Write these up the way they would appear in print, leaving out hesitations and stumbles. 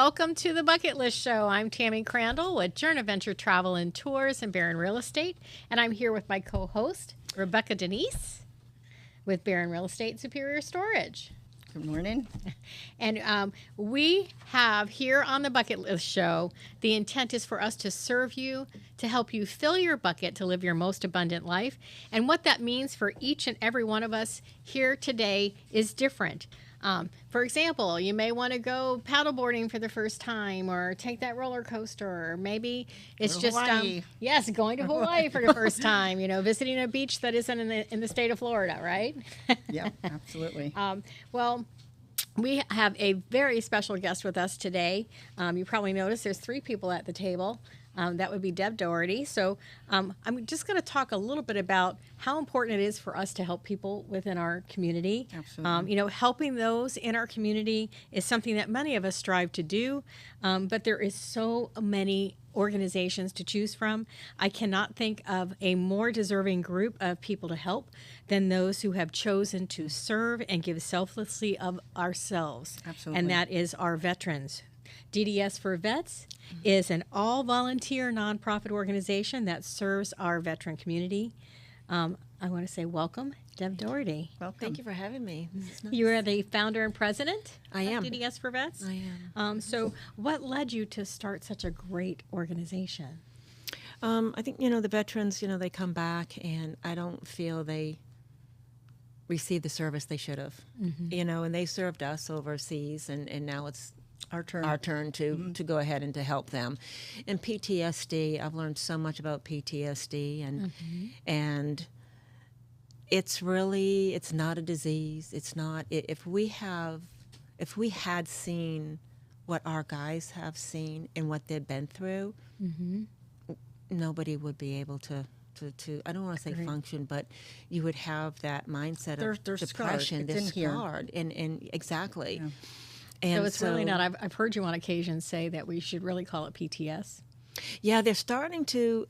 welcome to the Bucket List Show. I'm Tammy Crandall with Journ Venture Travel and Tours and Barron Real Estate, and I'm here with my co-host, Rebecca Denise, with Barron Real Estate Superior Storage. Good morning. And we have here on the Bucket List Show, the intent is for us to serve you, to help you fill your bucket to live your most abundant life. And what that means for each and every one of us here today is different. For example, you may want to go paddleboarding for the first time, or take that roller coaster, or maybe it's just yes, going to Hawaii for the first time. You know, visiting a beach that isn't in the state of Florida, right? Yeah, absolutely. Well, we have a very special guest with us today. You probably noticed there's 3 people at the table. That would be Deb Doherty. So I'm just going to talk a little bit about how important it is for us to help people within our community. Absolutely. You know, helping those in our community is something that many of us strive to do, but there is so many organizations to choose from. I cannot think of a more deserving group of people to help than those who have chosen to serve and give selflessly of ourselves. Absolutely. And that is our veterans. DDS for Vets is an all-volunteer nonprofit organization that serves our veteran community. I want to say welcome, Deb Doherty. Welcome. Thank you for having me. This is nice. You are the founder and president I am. of DDS for Vets? I am. So what led you to start such a great organization? I think, the veterans, they come back, and I don't feel they receive the service they should have. Mm-hmm. And they served us overseas, and now it's our turn to go ahead and to help them. And PTSD, I've learned so much about PTSD, and it's not a disease. It's not. If we had seen what our guys have seen and what they've been through, nobody would be able to I don't want to say function, but you would have that mindset of depression. They're scarred, and exactly. Yeah. And so it's really not. I've heard you on occasion say that we should really call it PTS. Yeah, they're starting to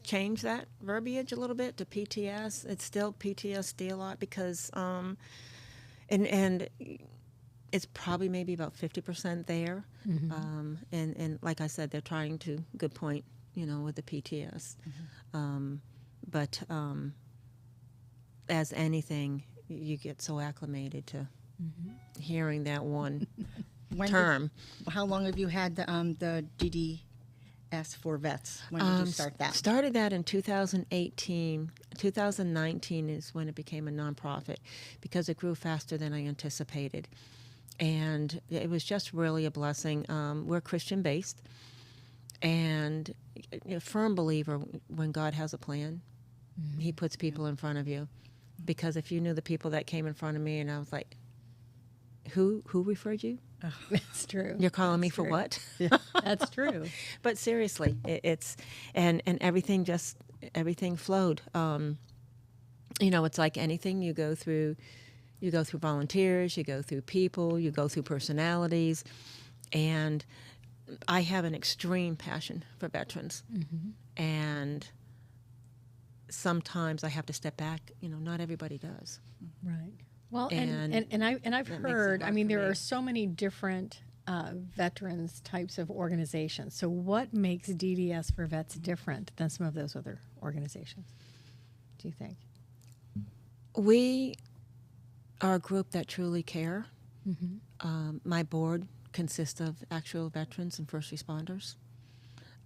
change that verbiage a little bit to PTS. It's still PTSD a lot because, and it's probably maybe about 50% there. And like I said, they're trying to, good point, with the PTS. But as anything, you get so acclimated to hearing that one term. How long have you had the DDS for Vets? When did you start that? Started that in 2018. 2019 is when it became a nonprofit because it grew faster than I anticipated. And it was just really a blessing. We're Christian-based, and a firm believer when God has a plan, He puts people in front of you. Because if you knew the people that came in front of me, and I was like, who referred you? Oh, that's true. You're calling me for what? That's true. But seriously, it's and everything flowed. It's like anything. You go through volunteers, you go through people, you go through personalities, and I have an extreme passion for veterans, and sometimes I have to step back. Not everybody does. Right. Well, and I've heard. I mean, there are so many different veterans types of organizations. So, what makes DDS for Vets different than some of those other organizations? Do you think? We are a group that truly care. My board consists of actual veterans and first responders.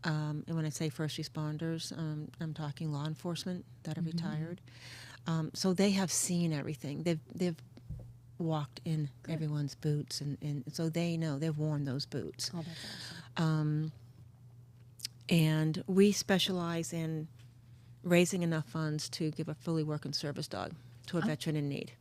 And when I say first responders, I'm talking law enforcement that are retired. So they have seen everything. They've walked in everyone's boots, and so they know. They've worn those boots. Oh, that's awesome. And we specialize in raising enough funds to give a fully working service dog to a veteran in need.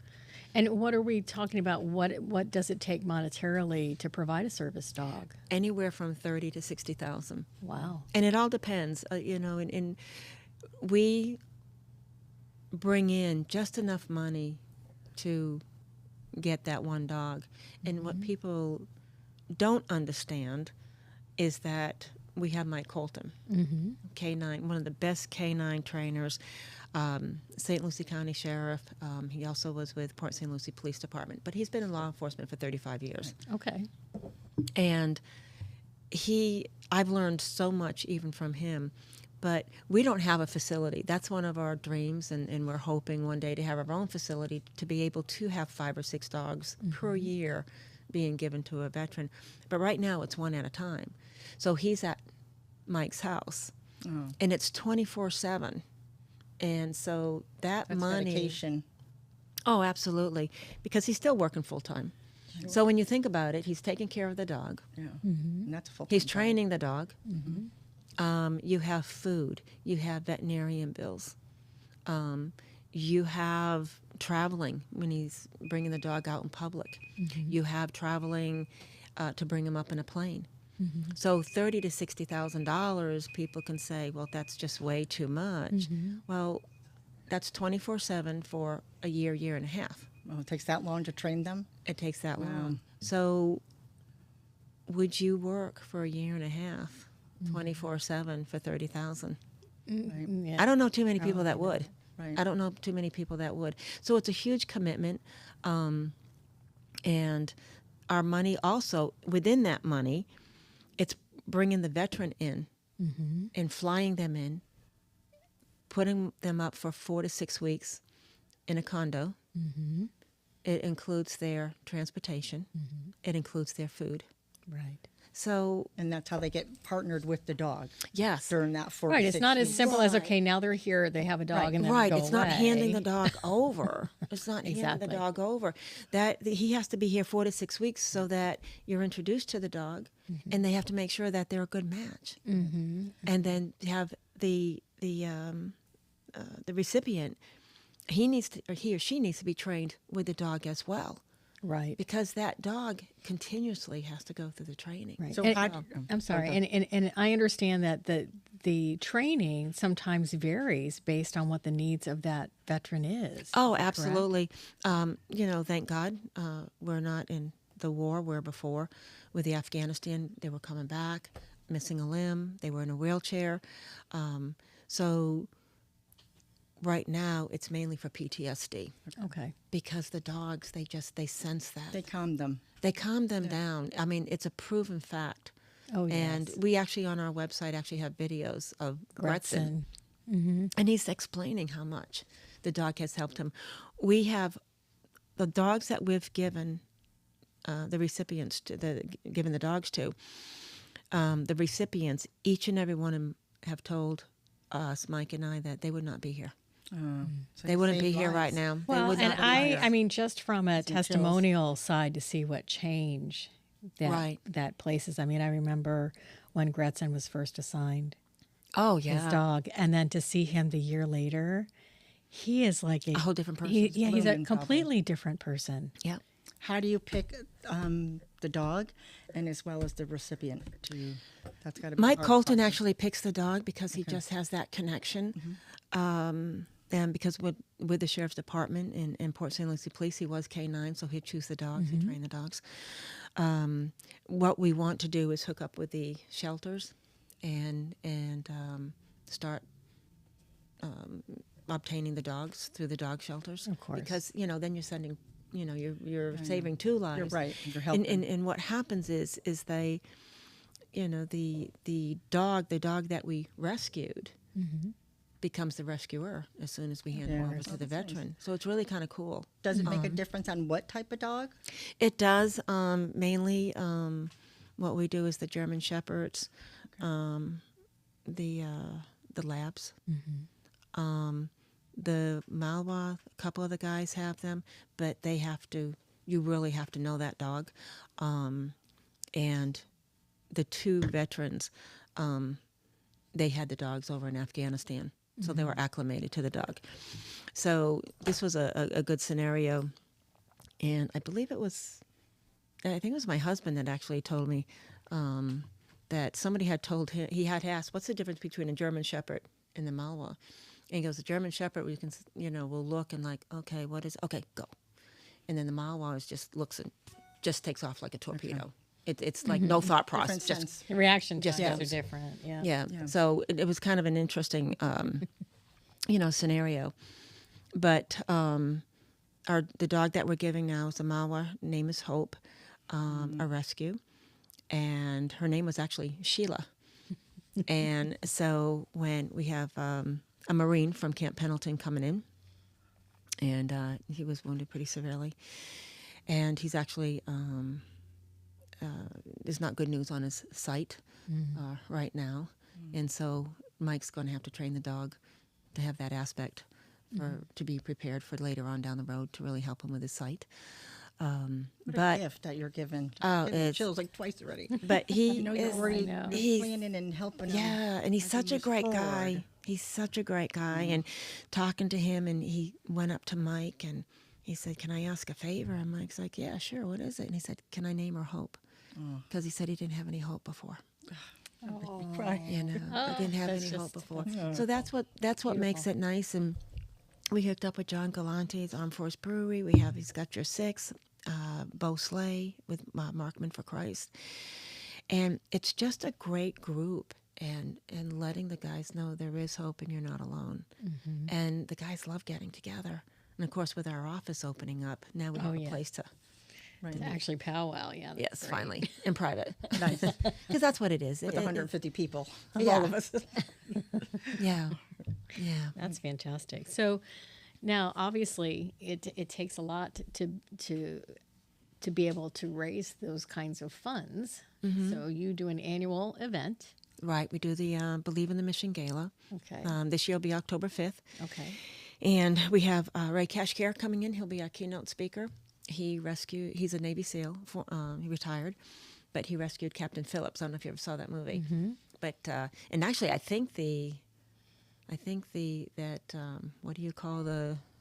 And what are we talking about? What does it take monetarily to provide a service dog? Anywhere from $30,000 to $60,000. Wow. And it all depends, and we bring in just enough money to get that one dog. And what people don't understand is that we have Mike Colton, K9, one of the best K9 trainers, St. Lucie County Sheriff. He also was with Port St. Lucie Police Department, but he's been in law enforcement for 35 years. Okay. And I've learned so much even from him, but we don't have a facility. That's one of our dreams, and we're hoping one day to have our own facility to be able to have 5 or 6 dogs per year being given to a veteran. But right now it's one at a time. So he's at Mike's house, and it's 24/7. And so that's money. Dedication. Oh, absolutely, because he's still working full time. So when you think about it, he's taking care of the dog. Yeah. And that's a full. He's training the dog. You have food. You have veterinarian bills. You have traveling when he's bringing the dog out in public. You have traveling to bring him up in a plane. So $30,000 to $60,000, people can say, well, that's just way too much. Well, that's 24/7 for a year, year and a half. Oh, it takes that long to train them? It takes that Wow. long. So would you work for a year and a half, 24/7 for 30,000? Yeah. I don't know too many people that would. Right. I don't know too many people that would. So it's a huge commitment. And our money also, within that money, it's bringing the veteran in and flying them in, putting them up for 4 to 6 weeks in a condo. It includes their transportation. It includes their food. Right. So, And that's how they get partnered with the dog yes. during that 4 to Right. 6 It's not as weeks. simple as, okay, now they're here, they have a dog, Right. and then Right, go it's not away. handing the dog over. It's not handing Exactly. the dog over. That he has to be here 4 to 6 weeks so that you're introduced to the dog, and they have to make sure that they're a good match, and then have the recipient. He or she needs to be trained with the dog as well, Right. because that dog continuously has to go through the training. Right. So And- how, I'm sorry, and I understand that the training sometimes varies based on what the needs of that veteran is. Oh, Is that correct? absolutely. Thank God we're not in the war where before with the Afghanistan, they were coming back, missing a limb, they were in a wheelchair. So right now it's mainly for PTSD Okay. because the dogs, they sense that. they calm them. They calm them down. I mean, it's a proven fact. Oh, yes. And we actually on our website actually have videos of Gretchen. Gretchen. And he's explaining how much the dog has helped him. We have the dogs that we've given the recipients given the dogs to. The recipients, each and every one of them, have told us, Mike and I, that they would not be here. So They you wouldn't save be here right lives. now. They Well, would and not be here. I mean, just from a Some chills. testimonial side to see what change that Right. that places. I mean, I remember when Gretchen was first assigned, Oh his yeah, dog, and then to see him the year later, he is like a whole different person. he's a Blooming completely different person. Yeah. How do you pick the dog and as well as the recipient? That's got to be Mike hard Colton process. actually picks the dog because he just has that connection. And because with the sheriff's department in Port St. Lucie Police, he was K9, so he'd choose the dogs, he'd train the dogs. What we want to do is hook up with the shelters and start obtaining the dogs through the dog shelters. Of course. Because, then you're sending, you're saving 2 lives. You're right. You're And, helping. and what happens is they, the dog that we rescued becomes the rescuer as soon as we hand him Yeah. over to the veteran. So it's really kind of cool. Does it make a difference on what type of dog? It does. Mainly, what we do is the German Shepherds, the Labs, the Malwa. A couple of the guys have them, but you really have to know that dog. And the 2 veterans, they had the dogs over in Afghanistan, so they were acclimated to the dog. So this was a good scenario, and I think it was my husband that actually told me that somebody had told him, he had asked, what's the difference between a German Shepherd and the Malwa? And he goes, the German Shepherd, we can, we'll look and like, okay, okay, go. And then the Malwa just looks and just takes off like a torpedo. It's like no thought process. Different Just sense. The reaction times Yeah. are different. Yeah. yeah. Yeah. So it was kind of an interesting, scenario. But the dog that we're giving now is a Malwa. Name is Hope, a rescue. and her name was actually Sheila. And so when we have a Marine from Camp Pendleton coming in, and he was wounded pretty severely, and he's actually there's not good news on his sight right now, and so Mike's going to have to train the dog to have that aspect to be prepared for later on down the road to really help him with his sight. What But a gift that you're given. Oh, Giving it's- chills like twice already. but he I know is, you're already know. He's- planning and helping him. yeah, and he's as he such a moves great forward. guy. He's such a great guy, and talking to him, and he went up to Mike and he said, "Can I ask a favor?" And Mike's like, "Yeah, sure. What is it?" And he said, "Can I name her Hope?" Because he said he didn't have any hope before. Cry. You know, Oh, he didn't have that's any hope just- before. that's So that's what makes it nice. And we hooked up with John Galante's Armed Force Brewery. He's got your six, Bo Slay with Markman for Christ, and it's just a great group. And letting the guys know there is hope and you're not alone. And the guys love getting together. And of course, with our office opening up, now we have a yeah. place to. Right. To actually powwow, yeah. that's Yes, great. finally in private, Nice. because that's what it is. With 150 people. Yeah. All of us. Yeah, yeah. That's fantastic. So now, obviously, it takes a lot to be able to raise those kinds of funds. So you do an annual event. Right. We do the Believe in the Mission Gala. Okay. This year will be October 5th. Okay. And we have Ray Kashkar coming in. He'll be our keynote speaker. He's a Navy SEAL. He retired, but he rescued Captain Phillips. I don't know if you ever saw that movie. But and actually, I think that what do you call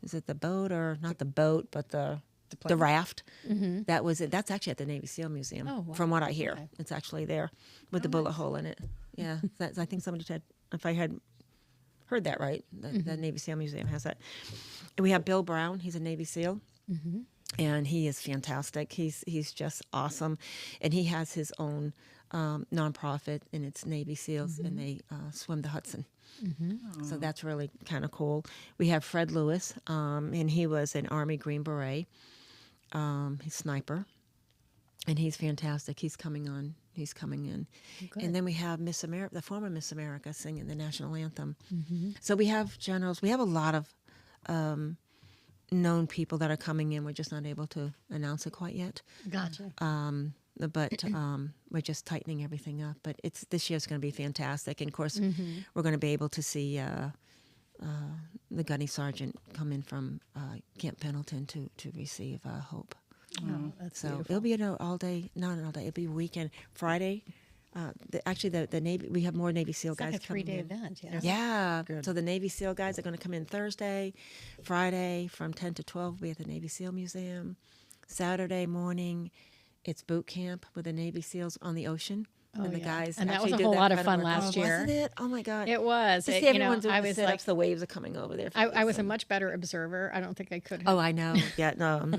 is it the boat or not the boat, but the raft? That was it. That's actually at the Navy SEAL Museum. Oh, wow. From what I hear, Okay. it's actually there with the bullet hole in it. Yeah, I think somebody said, if I had heard that right, the Navy SEAL Museum has that. And we have Bill Brown. He's a Navy SEAL. And he is fantastic. He's just awesome, and he has his own nonprofit, and it's Navy SEALs, and they swim the Hudson. So that's really kind of cool. We have Fred Lewis, and he was an Army Green Beret. He's sniper, and he's fantastic. He's coming in. And then we have Miss America, the former Miss America, singing the national anthem. So we have generals. We have a lot of known people that are coming in. We're just not able to announce it quite yet. Gotcha. But we're just tightening everything up. But this year's going to be fantastic. And of course, we're going to be able to see the gunny sergeant come in from Camp Pendleton to receive Hope. Oh, that's So beautiful. it'll be an all day, not an all day. It'll be a weekend. Friday. The Navy. We have more Navy SEAL It's guys like a coming 3-day in. event. Yeah. Yeah. Good. So the Navy SEAL guys are going to come in Thursday, Friday from 10 to 12. We at the Navy SEAL Museum. Saturday morning, it's boot camp with the Navy SEAls on the ocean. Oh, and the yeah. guys And that actually was a do whole lot of kind fun work. last Oh, year. Wasn't it? Oh my God. It was. To see You know, everyone doing I the was sit-ups, like, the waves are coming over there. I was a much better observer. I don't think I could have. Oh, I know. Yeah, no.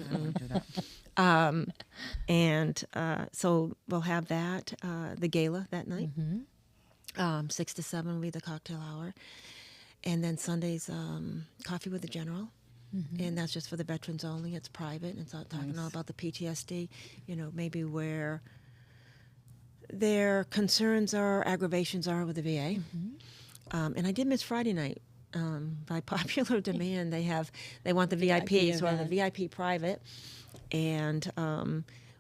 And so we'll have that, the gala that night. 6 to 7 will be the cocktail hour. And then Sunday's coffee with the general. And that's just for the veterans only. It's private. It's not talking all about the PTSD, maybe where their concerns are, aggravations are with the VA. And I did miss Friday night. By popular demand, they want the VIP, so we're on the VIP private. And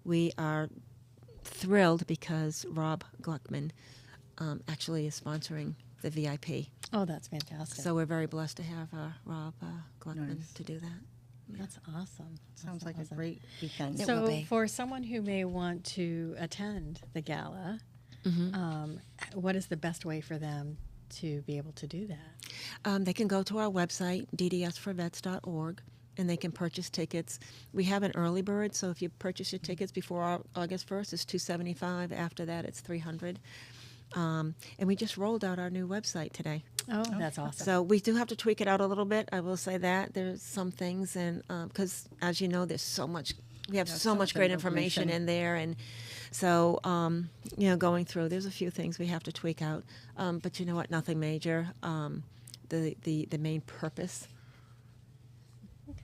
we are thrilled because Rob Gluckman actually is sponsoring the VIP. Oh, that's fantastic. So we're very blessed to have Rob Gluckman Nice. to do that. That's awesome. Sounds like That's a awesome. great weekend. will So, be. for someone who may want to attend the gala, what is the best way for them to be able to do that? They can go to our website, ddsforvets.org, and they can purchase tickets. We have an early bird, so if you purchase your tickets before August 1st, it's $275. After that, it's $300. And we just rolled out our new website today. Oh, that's awesome. So we do have to tweak it out a little bit. I will say that there's some things, and because as you know, there's so much. We have so much great information in there, and so going through, there's a few things we have to tweak out. But you know what? Nothing major. The main purpose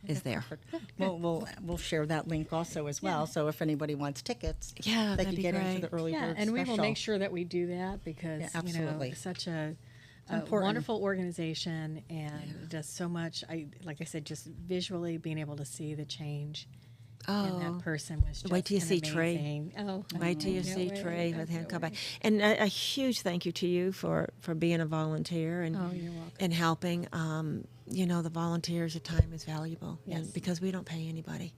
is there. We'll share that link also as well. So if anybody wants tickets, Yeah, they that'd can be get into great. the early Yeah, bird and we will special. make sure that we do that because absolutely. such a important. wonderful organization and does so much. Like I said, just visually being able to see the change in that person was just Wait till you see Trey. amazing. Oh, Wait till you can't see wait. Trey I with him can't come back. wait. And a huge thank you to you for being a volunteer and Oh, you're welcome. and helping. The volunteers, your time is valuable, Yes. and because we don't pay anybody.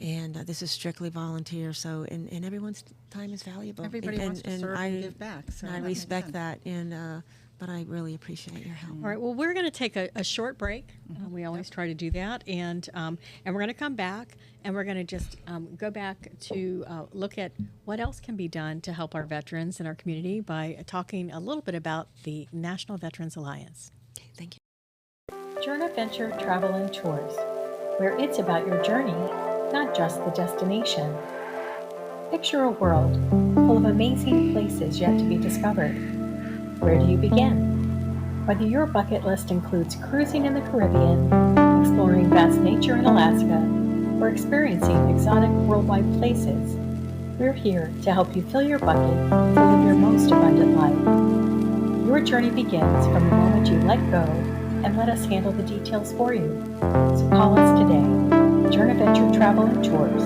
And this is strictly volunteer, so and everyone's time is valuable. Everybody wants to serve and give back. So and I that makes respect sense. that, and but I really appreciate your help. All right. Well, we're going to take a short break. We always try to do that, and we're going to come back, and we're going to just go back to look at what else can be done to help our veterans in our community by talking a little bit about the National Veterans Alliance. Okay, thank you. Journ Adventure Travel and Tours, where it's about your journey, not just the destination. Picture a world full of amazing places yet to be discovered. Where do you begin? Whether your bucket list includes cruising in the Caribbean, exploring vast nature in Alaska, or experiencing exotic worldwide places, we're here to help you fill your bucket to live your most abundant life. Your journey begins from the moment you let go and let us handle the details for you. So call us today. Journ Adventure Travel and Tours,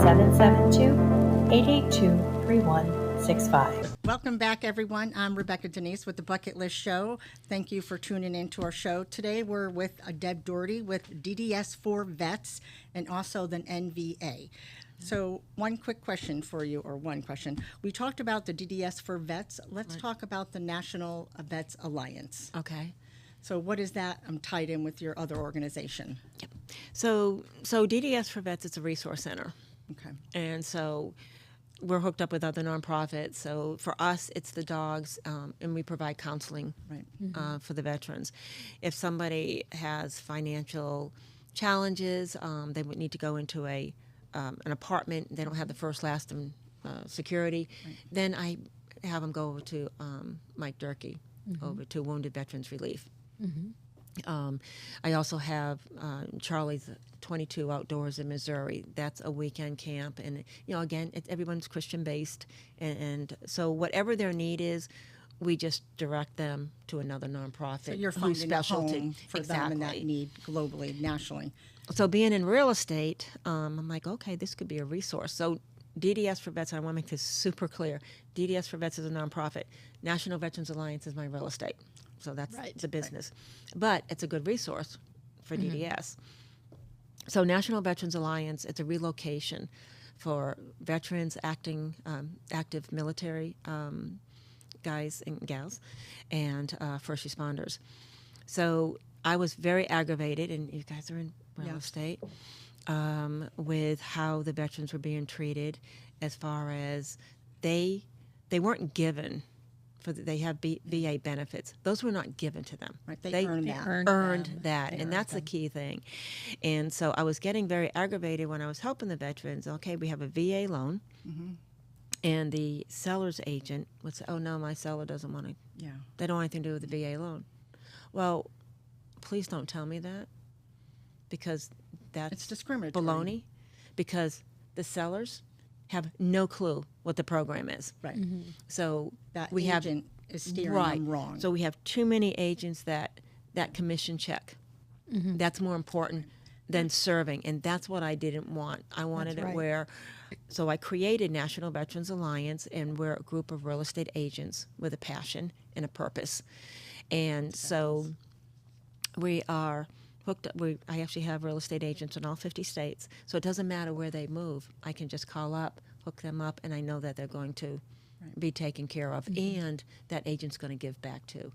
772-882-3165. Welcome back, everyone. I'm Rebecca Denise with the Bucket List Show. Thank you for tuning in to our show. Today we're with Deb Doherty with DDS for Vets and also the NVA. So one quick question for you, or one question. We talked about the DDS for Vets. Let's talk about the National Vets Alliance. Okay. So what is that tied in with your other organization? Yep. So DDS for Vets, it's a resource center. Okay. And so we're hooked up with other nonprofits. So for us, it's the dogs, and we provide counseling Right. for the veterans. If somebody has financial challenges, they would need to go into an apartment. They don't have the first, last, and security. Right. Then I have them go over to Mike Durkee, over to Wounded Veterans Relief. I also have Charlie's 22 Outdoors in Missouri. That's a weekend camp, and again, everyone's Christian based, and so whatever their need is, we just direct them to another nonprofit. So you're whose finding a specialty. home for them in that need globally, nationally. So being in real estate, I'm like, okay, this could be a resource. So DDS for Vets, I want to make this super clear. DDS for Vets is a nonprofit. National Veterans Alliance is my real estate. So that's the business. But it's a good resource for DDS. So National Veterans Alliance, it's a relocation for veterans, active military guys and gals, and first responders. So I was very aggravated, and you guys are in real estate, with how the veterans were being treated, as far as they weren't given. They have VA benefits. Those were not given to them. Right, they earned that. Earned that, and that's the key thing. And so I was getting very aggravated when I was helping the veterans. Okay, we have a VA loan, and the seller's agent would say, "Oh no, my seller doesn't want to. Yeah. They don't want anything to do with the VA loan." Well, please don't tell me that, because that's It's discriminatory. baloney. Because the sellers have no clue what the program is. Right. So That we have agent is steering them wrong. So we have too many agents that commission check. That's more important than serving, and that's what I didn't want. I wanted it where, so I created National Veterans Alliance, and we're a group of real estate agents with a passion and a purpose. And so we are hooked up. I actually have real estate agents in all 50 states, so it doesn't matter where they move. I can just call up, hook them up, and I know that they're going to be taken care of, and that agent's going to give back too.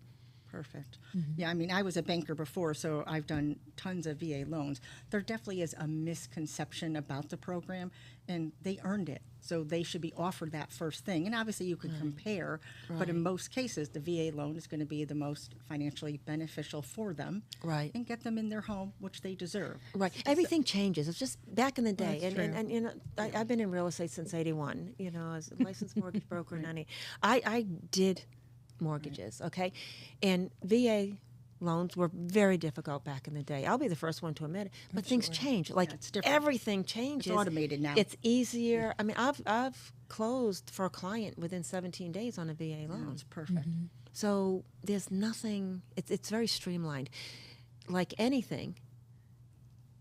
Perfect. Yeah, I mean, I was a banker before, so I've done tons of VA loans. There definitely is a misconception about the program, and they earned it. So they should be offered that first thing. And obviously you can compare, but in most cases, the VA loan is going to be the most financially beneficial for them. Right. And get them in their home, which they deserve. Right. Everything changes. It's just back in the day. That's true. And I've been in real estate since 81, as a licensed mortgage broker. I did mortgages, okay? And VA loans were very difficult back in the day. I'll be the first one to admit it. But things change. Like it's different. everything changes. It's automated now. It's easier. I mean, I've closed for a client within 17 days on a VA loan. It's perfect. So there's nothing. It's very streamlined. Like anything,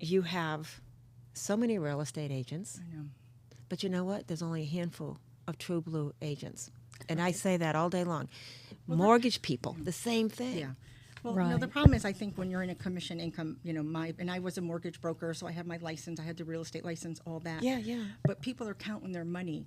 you have so many real estate agents. I know. But you know what? There's only a handful of true blue agents. And I say that all day long. Mortgage people, the same thing. Yeah. Well, Right. the problem is, I think when you're in a commission income, and I was a mortgage broker, so I had my license, I had the real estate license, all that. Yeah, yeah. But people are counting their money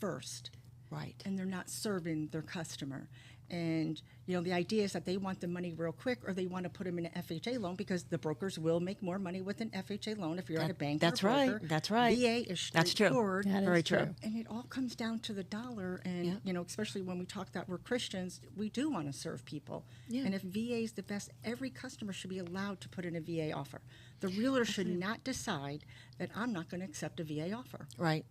first, Right. and they're not serving their customer. And, the idea is that they want the money real quick, or they want to put them in an FHA loan, because the brokers will make more money with an FHA loan if you're at a bank That's or a right. broker. That's right. VA is That's true. straightforward. That is Very true. And it all comes down to the dollar. And, especially when we talk that we're Christians, we do want to serve people. Yeah. And if VA is the best, every customer should be allowed to put in a VA offer. The realtor should not decide that I'm not going to accept a VA offer. Right.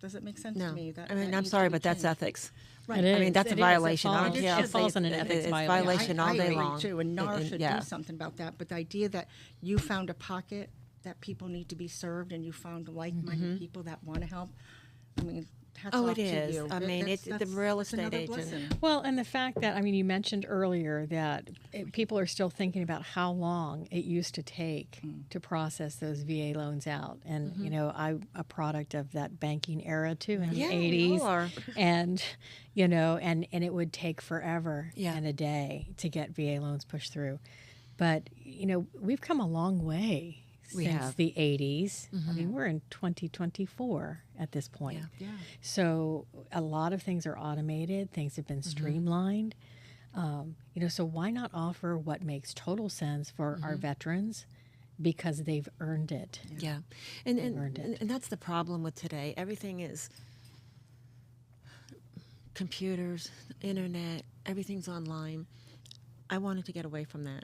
Does it make sense No. to me? I mean, that I'm needs sorry, to be but that's changed. ethics. Right. It I mean, is. that's a It is. It violation. I falls- don't it care. falls in an It's ethics a violation. violation all I day agree long. too, and NAR should yeah. do something about that. But the idea that you found a pocket that people need to be served, and you found like-minded people that want to help, I mean, hats Oh, off it to is. you. I mean, it's the real estate another agent. blessing. Well, and the fact that, you mentioned earlier that people are still thinking about how long it used to take to process those VA loans out. And, I'm a product of that banking era too in Yeah, the we 80s. all are. And, and it would take forever Yeah. and a day to get VA loans pushed through. But, we've come a long way We since have. the 80s. I mean, we're in 2024 at this point. Yeah. Yeah. So a lot of things are automated. Things have been streamlined. So why not offer what makes total sense for our veterans because they've earned it? Yeah. And earned it. and that's the problem with today. Everything is computers, internet, everything's online. I wanted to get away from that.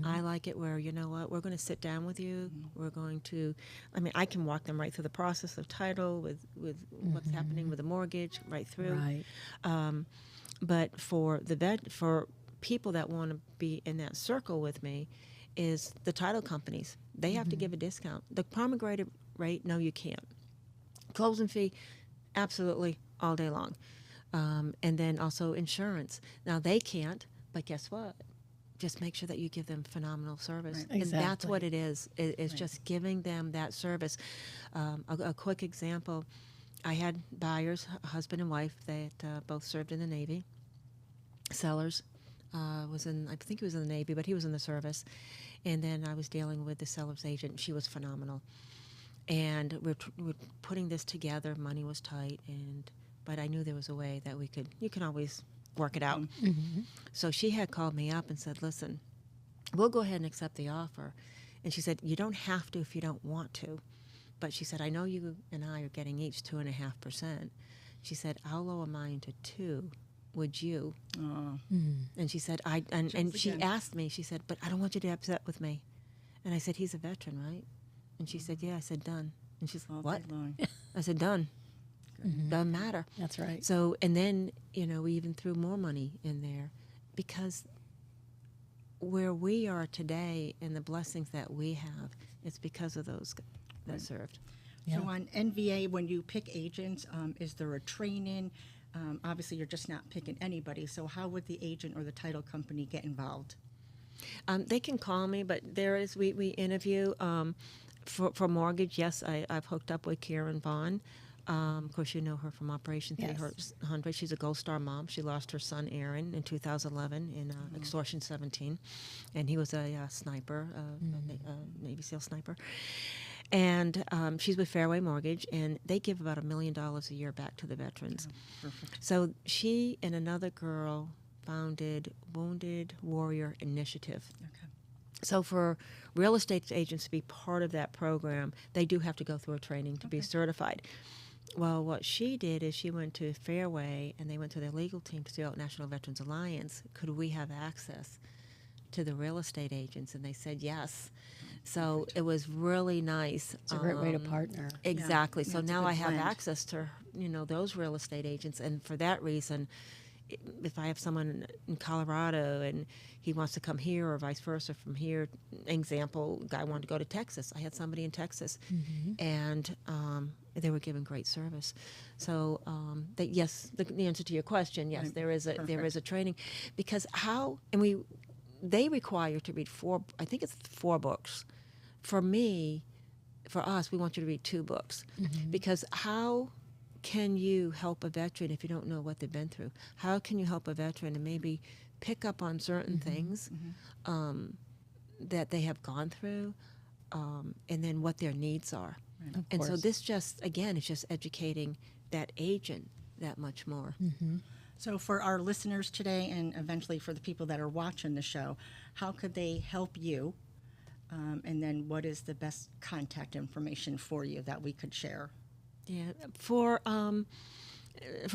I like it where, we're going to sit down with you. We're going to, I can walk them right through the process of title with what's happening with the mortgage, right through. Right. But for for people that want to be in that circle with me is the title companies. They have to give a discount. The promulgated rate, no, you can't. Closing fee, absolutely, all day long. And then also insurance. Now, they can't. But guess what? Just make sure that you give them phenomenal service. Right. And that's Exactly. what it is. It's just giving them that service. A quick example, I had buyers, husband and wife, that both served in the Navy. Sellers was in, I think he was in the Navy, but he was in the service. And then I was dealing with the seller's agent. She was phenomenal. And we're putting this together. Money was tight, but I knew there was a way that you can always work it out. So she had called me up and said, listen, we'll go ahead and accept the offer. And she said, you don't have to if you don't want to. But she said, I know you and I are getting each 2.5%. She said, I'll lower mine to 2. Would you? Oh. And she said, and she again. asked me, she said, but I don't want you to be upset with me. And I said, he's a veteran, right? And she said, yeah. I said, done. And she's All like, what? day long. I said, done. Doesn't matter. That's right. So, and then, we even threw more money in there because where we are today and the blessings that we have, it's because of those that served. Yeah. So on NVA, when you pick agents, is there a training? Obviously, you're just not picking anybody. So how would the agent or the title company get involved? They can call me, but we interview for mortgage. Yes, I've hooked up with Karen Vaughn. Of course, you know her from Operation Yes. 300. She's a Gold Star mom. She lost her son Aaron in 2011 in Extortion 17, and he was a sniper, a Navy SEAL sniper. And she's with Fairway Mortgage, and they give about $1 million a year back to the veterans. Perfect. So she and another girl founded Wounded Warrior Initiative. Okay. So for real estate agents to be part of that program, they do have to go through a training to be certified. Well, what she did is she went to Fairway, and they went to their legal team to out National Veterans Alliance. Could we have access to the real estate agents? And they said yes. So it was really nice. It's a great way to partner. Exactly. Yeah, So it's a now good I have blend. access to those real estate agents, and for that reason, if I have someone in Colorado and he wants to come here or vice versa from here, example, guy wanted to go to Texas. I had somebody in Texas, and they were giving great service. So that yes, the answer to your question, yes, Right. there is a Perfect. training, because they require to read I think it's 4 books. For us, we want you to read 2 books, because how can you help a veteran if you don't know what they've been through? How can you help a veteran and maybe pick up on certain things that they have gone through, and then what their needs are? Of And so course. this just, again, is just educating that agent that much more. So for our listeners today, and eventually for the people that are watching the show, how could they help you? And then what is the best contact information for you that we could share? Yeah, for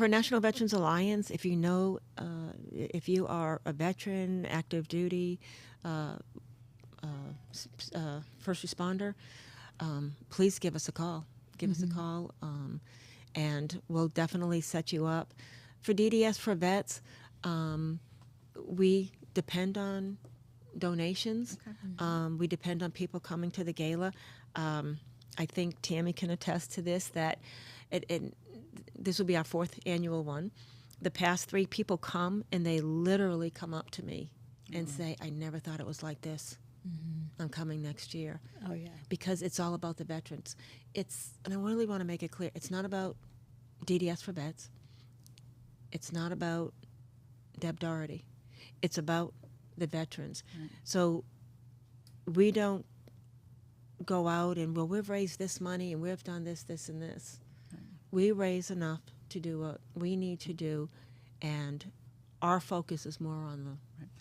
National Veterans Alliance, if you know, if you are a veteran, active duty, first responder, please give us a call. Give us a call, and we'll definitely set you up. For DDS for Vets, we depend on donations. We depend on people coming to the gala. I think Tammy can attest to this, that this will be our 4th annual one. The past 3 people come, and they literally come up to me and say, I never thought it was like this. I'm coming next year. Oh, yeah. Because it's all about the veterans. And I really want to make it clear, it's not about DDS for Vets. It's not about Deb Doherty. It's about the veterans. Right. So we don't go out and, well, we've raised this money and we've done this, this, and this. Right. We raise enough to do what we need to do, and our focus is more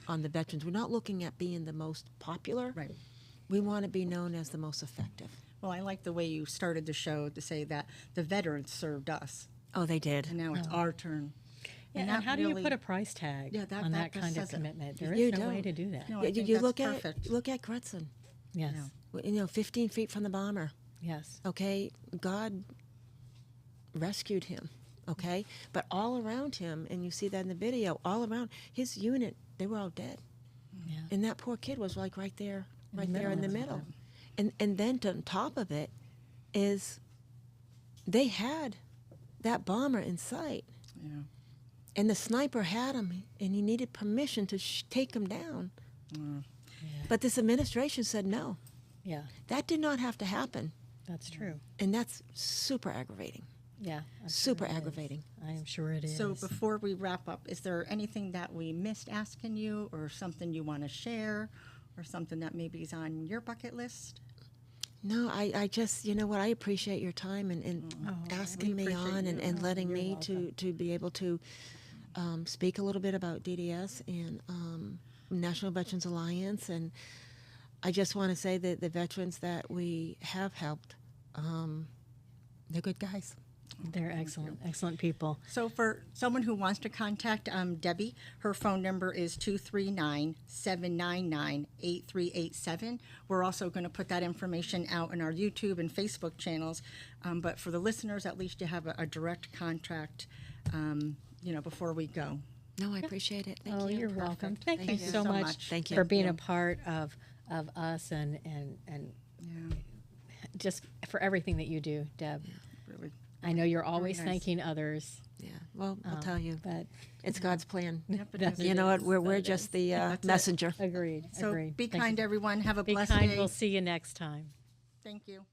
on the veterans. We're not looking at being the most popular. Right. We want to be known as the most effective. Well, I like the way you started the show to say that the veterans served us, Oh, they did. and now it's our turn. Yeah, and that how do you really- put a price tag Yeah, that- on that that just kind of says it. commitment? There You is no way don't. to do that. No, I Yeah, think you that's look perfect. at Gretzen. Yes. Yeah. 15 feet from the bomber. Yes. Okay, God rescued him. Okay, but all around him, and you see that in the video, all around his unit, they were all dead, Yeah. and that poor kid was like right there the in the middle. middle. And then on top of it is they had that bomber in sight, Yeah. and the sniper had him, and he needed permission to take him down. Mm. Yeah. But this administration said no. Yeah. That did not have to happen, That's true. and that's super aggravating. Yeah. I'm Super sure it is. aggravating. I am sure it is. So before we wrap up, is there anything that we missed asking you, or something you want to share, or something that maybe is on your bucket list? No, I just, you know what, I appreciate your time and asking me appreciate on and, you. and letting You're me welcome. to be able to speak a little bit about DDS and National Veterans Alliance. And I just want to say that the veterans that we have helped, they're good guys. They're excellent, excellent people. So for someone who wants to contact Debbie, her phone number is 239-799-8387. We're also going to put that information out in our YouTube and Facebook channels. But for the listeners, at least you have a direct contact, before we go. No, I appreciate it. Thank Oh, you. you're welcome. Perfect. Thank you so much Thank you. for being you. a part of us and Yeah, just for everything that you do, Deb. really. I know you're always nice. thanking others. Yeah, well, I'll tell you, But it's God's plan. Yep, it That's- is. You know what, we're That just is. the That's it. messenger. agreed. So agreed. be Thank kind, you. everyone. Have a Be blessed kind. day. We'll see you next time. Thank you.